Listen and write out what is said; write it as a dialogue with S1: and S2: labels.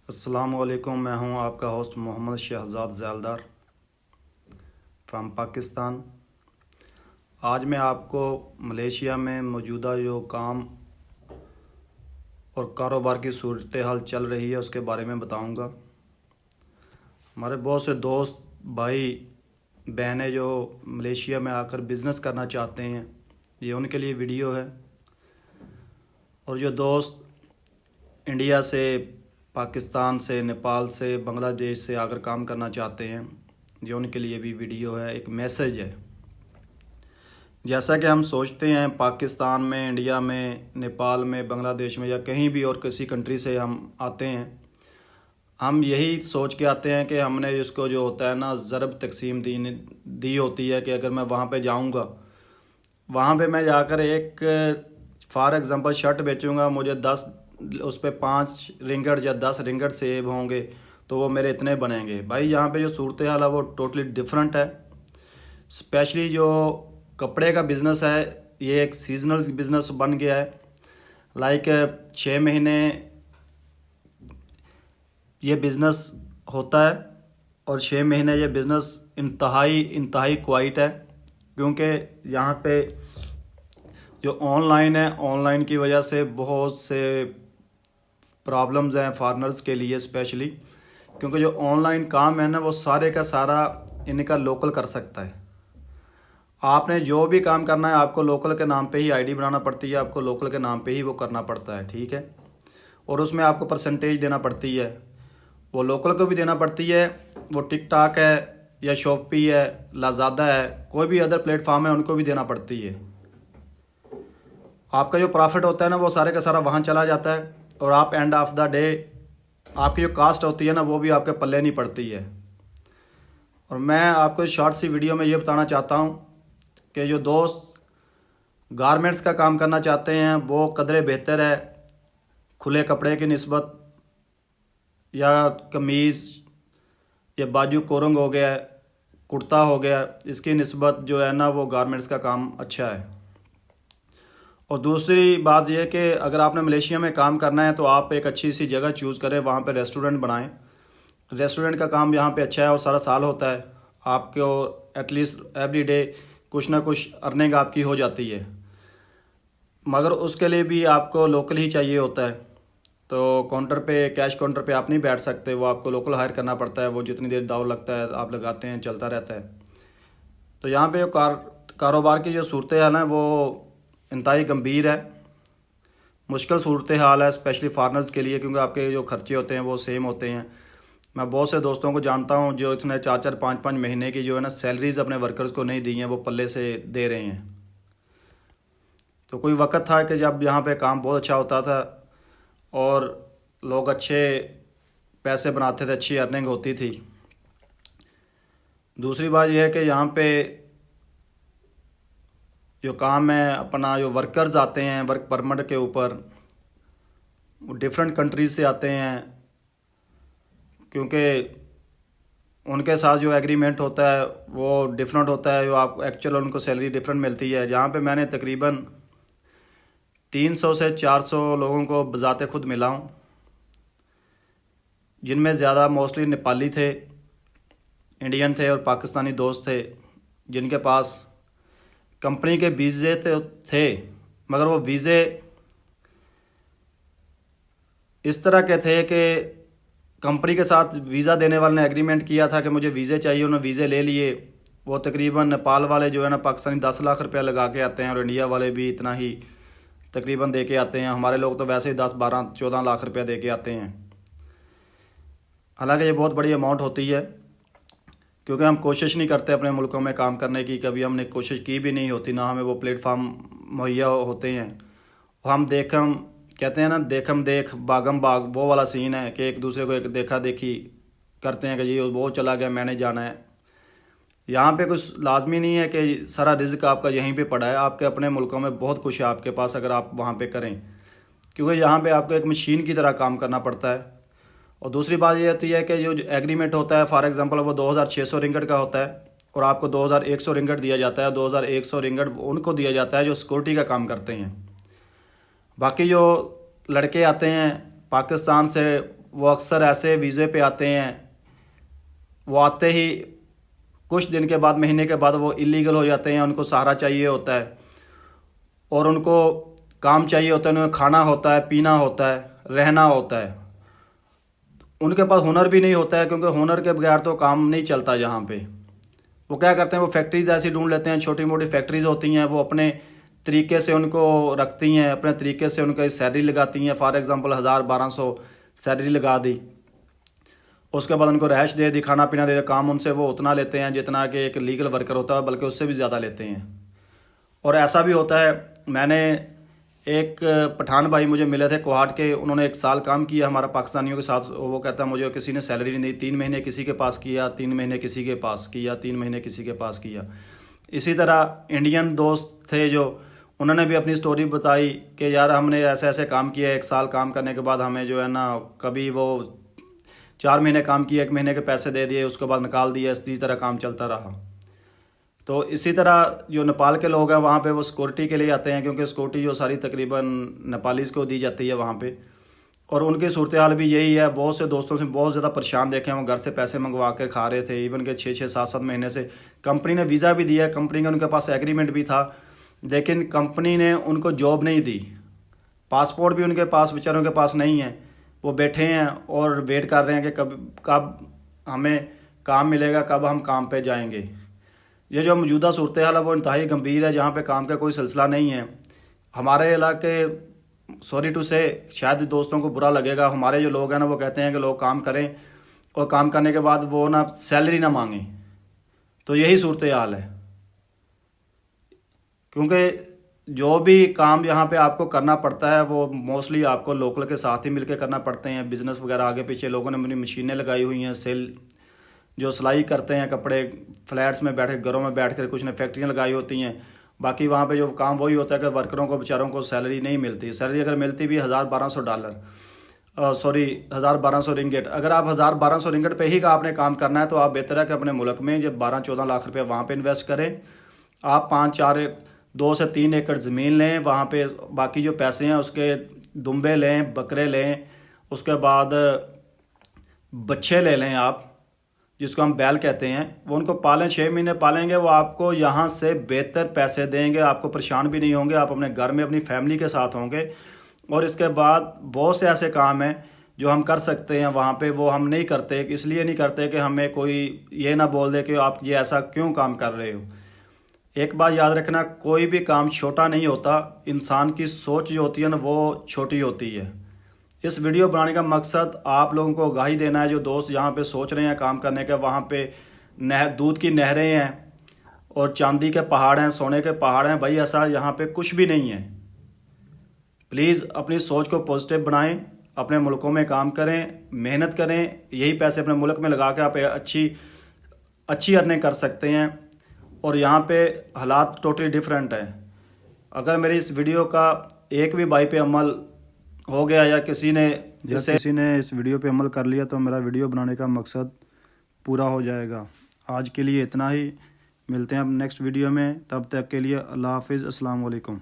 S1: अस्सलामुअलैकुम। मैं हूं आपका होस्ट मोहम्मद शहजाद ज़ैलदार फ्राम पाकिस्तान। आज मैं आपको मलेशिया में मौजूदा जो काम और कारोबार की सूरत हाल चल रही है उसके बारे में बताऊंगा। हमारे बहुत से दोस्त भाई बहनें जो मलेशिया में आकर बिज़नेस करना चाहते हैं, ये उनके लिए वीडियो है। और जो दोस्त इंडिया से, पाकिस्तान से, नेपाल से, बांग्लादेश से आकर काम करना चाहते हैं, ये उनके लिए भी वीडियो है, एक मैसेज है। जैसा कि हम सोचते हैं पाकिस्तान में, इंडिया में, नेपाल में, बांग्लादेश में या कहीं भी और किसी कंट्री से हम आते हैं, हम यही सोच के आते हैं कि हमने इसको जो होता है ना ज़रब तकसीम दी होती है कि अगर मैं वहाँ पे जाऊँगा, वहाँ पे मैं जाकर एक फॉर एग्ज़ाम्पल शर्ट बेचूँगा, मुझे 10 उस पर 5 रिंगट या 10 रिंगट सेव होंगे तो वो मेरे इतने बनेंगे। भाई यहाँ पे जो सूरत हाल है वो टोटली डिफरेंट है। स्पेशली जो कपड़े का बिज़नेस है ये एक सीजनल बिज़नेस बन गया है। लाइक 6 महीने ये बिज़नेस होता है और 6 महीने ये बिज़नेस इंतहाई क्वाइट है, क्योंकि यहाँ पे जो ऑनलाइन है, ऑनलाइन की वजह से बहुत से प्रॉब्लम्स हैं फॉरनर्स के लिए स्पेशली, क्योंकि जो ऑनलाइन काम है ना वो सारे का सारा इनका लोकल कर सकता है। आपने जो भी काम करना है आपको लोकल के नाम पे ही आईडी बनाना पड़ती है, आपको लोकल के नाम पे ही वो करना पड़ता है, ठीक है। और उसमें आपको परसेंटेज देना पड़ती है, वो लोकल को भी देना पड़ती है। वो टिकटॉक है या शॉपी है, लाज़ादा है, कोई भी अदर प्लेटफॉर्म है, उनको भी देना पड़ती है। आपका जो प्रॉफिट होता है ना वो सारे का सारा वहाँ चला जाता है और आप एंड ऑफ द डे आपकी जो कास्ट होती है ना वो भी आपके पल्ले नहीं पड़ती है। और मैं आपको इस शॉर्ट सी वीडियो में ये बताना चाहता हूँ कि जो दोस्त गारमेंट्स का काम करना चाहते हैं वो कदरे बेहतर है खुले कपड़े की निस्बत, या कमीज़ या बाजू कोरंग हो गया, कुर्ता हो गया, इसकी निस्बत जो है ना वो गारमेंट्स का काम अच्छा है। और दूसरी बात यह कि अगर आपने मलेशिया में काम करना है तो आप एक अच्छी सी जगह चूज़ करें, वहाँ पे रेस्टोरेंट बनाएं। रेस्टोरेंट का काम यहाँ पे अच्छा है और सारा साल होता है, आपको एटलीस्ट एवरी डे कुछ ना कुछ अर्निंग आपकी हो जाती है। मगर उसके लिए भी आपको लोकल ही चाहिए होता है, तो काउंटर पे, कैश काउंटर पे आप नहीं बैठ सकते, वो आपको लोकल हायर करना पड़ता है। वो जितनी देर दाव लगता है आप लगाते हैं, चलता रहता है। तो यहाँ पे कारोबार की जो सूरत हाल है वो इंतहाई गंभीर है, मुश्किल सूरत हाल है स्पेशली फार्नर्स के लिए, क्योंकि आपके जो खर्चे होते हैं वो सेम होते हैं। मैं बहुत से दोस्तों को जानता हूँ जो इसने 4-4, 5-5 महीने की जो है ना सैलरीज अपने वर्कर्स को नहीं दी हैं, वो पल्ले से दे रहे हैं। तो कोई वक्त था कि जब यहाँ पे काम बहुत अच्छा होता था और लोग अच्छे पैसे बनाते थे, अच्छी अर्निंग होती थी। दूसरी बात यह है कि यहाँ पे जो काम है अपना, जो वर्कर्स आते हैं वर्क परमिट के ऊपर, वो डिफरेंट कंट्रीज से आते हैं, क्योंकि उनके साथ जो एग्रीमेंट होता है वो डिफरेंट होता है, जो आप एक्चुअल उनको सैलरी डिफरेंट मिलती है। जहाँ पे मैंने तकरीबन 300 से 400 लोगों को बज़ाते खुद मिला हूँ, जिनमें ज़्यादा मोस्टली नेपाली थे, इंडियन थे और पाकिस्तानी दोस्त थे, जिनके पास कंपनी के वीज़े थे, मगर वो वीज़े इस तरह के थे कि कंपनी के साथ वीज़ा देने वाले ने एग्रीमेंट किया था कि मुझे वीज़े चाहिए, उन्होंने वीज़े ले लिए। वो तकरीबन नेपाल वाले जो है ना पाकिस्तानी 10 लाख रुपया लगा के आते हैं और इंडिया वाले भी इतना ही तकरीबन दे के आते हैं। हमारे लोग तो वैसे ही 10, 12, 14 लाख रुपया दे के आते हैं। हालांकि ये बहुत बड़ी अमाउंट होती है, क्योंकि हम कोशिश नहीं करते अपने मुल्कों में काम करने की, कभी हमने कोशिश की भी नहीं होती, ना हमें वो प्लेटफार्म मुहैया होते हैं। हम कहते हैं ना देखम देख बागम बाग, वो वाला सीन है कि एक दूसरे को एक देखा देखी करते हैं कि जी वो चला गया मैंने जाना है। यहाँ पे कुछ लाजमी नहीं है कि सारा रिज़्क आपका यहीं पे पड़ा है, आपके अपने मुल्कों में बहुत कुछ है आपके पास अगर आप वहाँ पे करें, क्योंकि यहाँ पे आपको एक मशीन की तरह काम करना पड़ता है। और दूसरी बात ये होती है कि जो एग्रीमेंट होता है फॉर एग्जांपल वो 2600 रिंगट का होता है और आपको 2100 रिंगट दिया जाता है। 2100 रिंगट उनको दिया जाता है जो सिक्योरिटी का काम करते हैं। बाकी जो लड़के आते हैं पाकिस्तान से, वो अक्सर ऐसे वीज़े पे आते हैं, वो आते ही कुछ दिन के बाद, महीने के बाद वो इलीगल हो जाते हैं। उनको सहारा चाहिए होता है और उनको काम चाहिए होता है, उन्हें खाना होता है, पीना होता है, रहना होता है। उनके पास हुनर भी नहीं होता है, क्योंकि हुनर के बगैर तो काम नहीं चलता। जहाँ पे वो क्या करते हैं, वो फैक्ट्रीज ऐसी ढूंढ लेते हैं, छोटी मोटी फैक्ट्रीज होती हैं, वो अपने तरीके से उनको रखती हैं, अपने तरीके से उनका सैलरी लगाती हैं। फॉर एग्जांपल 1000-1200 सैलरी लगा दी, उसके बाद उनको रहायश दे दी, खाना पीना दे दिया। काम उनसे वो उतना लेते हैं जितना कि एक लीगल वर्कर होता है, बल्कि उससे भी ज़्यादा लेते हैं। और ऐसा भी होता है, मैंने एक पठान भाई मुझे मिले थे कोहाट के, उन्होंने 1 साल काम किया हमारा पाकिस्तानियों के साथ। वो कहता है मुझे किसी ने सैलरी नहीं दी, 3 महीने किसी के पास किया, 3 महीने किसी के पास किया, 3 महीने किसी के पास किया। इसी तरह इंडियन दोस्त थे जो, उन्होंने भी अपनी स्टोरी बताई कि यार हमने ऐसे ऐसे काम किया, 1 साल काम करने के बाद हमें जो है ना, कभी वो 4 महीने काम किया, 1 महीने के पैसे दे दिए, उसके बाद निकाल दिया। इसी तरह काम चलता रहा। तो इसी तरह जो नेपाल के लोग हैं वहाँ पे वो सिक्योरिटी के लिए आते हैं, क्योंकि सिक्योरिटी जो सारी तकरीबन नेपालीज़ को दी जाती है वहाँ पे। और उनकी सूरत हाल भी यही है। बहुत से दोस्तों से बहुत ज़्यादा परेशान देखे हैं, वो घर से पैसे मंगवा कर खा रहे थे, इवन के 6-6, 7-7 महीने से। कंपनी ने वीज़ा भी दिया, कंपनी का उनके पास एग्रीमेंट भी था, लेकिन कंपनी ने उनको जॉब नहीं दी। पासपोर्ट भी उनके पास, बेचारों के पास नहीं है। वो बैठे हैं और वेट कर रहे हैं कि कब हमें काम मिलेगा, कब हम काम पे जाएंगे। ये जो मौजूदा सूरत हाल है वो इंतहाई गंभीर है, जहाँ पे काम का कोई सिलसिला नहीं है। हमारे इलाके, सॉरी टू से, शायद दोस्तों को बुरा लगेगा, हमारे जो लोग हैं ना वो कहते हैं कि लोग काम करें और काम करने के बाद वो ना सैलरी ना मांगें। तो यही सूरत हाल है, क्योंकि जो भी काम यहाँ पे आपको करना पड़ता है वो मोस्टली आपको लोकल के साथ ही मिलकर करना पड़ते हैं। बिज़नेस वगैरह आगे पीछे लोगों ने अपनी मशीनें लगाई हुई हैं, सेल जो सिलाई करते हैं कपड़े, फ्लैट्स में बैठ के, घरों में बैठ कर, कुछ ने फैक्ट्रियाँ लगाई होती हैं। बाकी वहाँ पे जो काम वही होता है कि वर्करों को, बेचारों को सैलरी नहीं मिलती। सैलरी अगर मिलती भी $1000-1200, सॉरी 1000-1200 रिंगेट। अगर आप 1000-1200 रिंगेट पे ही का आपने काम करना है तो आप बेहतर है कि अपने मुल्क में जब 12-14 लाख रुपये वहाँ पे इन्वेस्ट करें। आप 5-4, 2 से 3 एकड़ ज़मीन लें, वहाँ पे बाकी जो पैसे हैं उसके दुम्बे लें, बकरे लें, उसके बाद बच्चे ले लें आप, जिसको हम बैल कहते हैं, वो उनको पालें, 6 महीने पालेंगे, वो आपको यहाँ से बेहतर पैसे देंगे, आपको परेशान भी नहीं होंगे, आप अपने घर में अपनी फैमिली के साथ होंगे। और इसके बाद बहुत से ऐसे काम हैं जो हम कर सकते हैं वहाँ पे, वो हम नहीं करते। इसलिए नहीं करते कि हमें कोई ये ना बोल दे कि आप ये ऐसा क्यों काम कर रहे हो। एक बात याद रखना, कोई भी काम छोटा नहीं होता, इंसान की सोच जो होती है ना वो छोटी होती है। इस वीडियो बनाने का मकसद आप लोगों को आगाही देना है। जो दोस्त यहाँ पे सोच रहे हैं काम करने के, वहाँ पे दूध की नहरें हैं और चांदी के पहाड़ हैं, सोने के पहाड़ हैं, भाई ऐसा यहाँ पे कुछ भी नहीं है। प्लीज़ अपनी सोच को पॉजिटिव बनाएं, अपने मुल्कों में काम करें, मेहनत करें। यही पैसे अपने मुल्क में लगा के आप अच्छी अर्निंग कर सकते हैं। और यहाँ पे हालात टोटली डिफरेंट है। अगर मेरी इस वीडियो का एक भी भाई पे अमल हो गया या किसी ने इस वीडियो पे अमल कर लिया तो मेरा वीडियो बनाने का मकसद पूरा हो जाएगा। आज के लिए इतना ही, मिलते हैं अब नेक्स्ट वीडियो में। तब तक के लिए अल्लाह हाफिज़, अस्सलाम वालेकुम।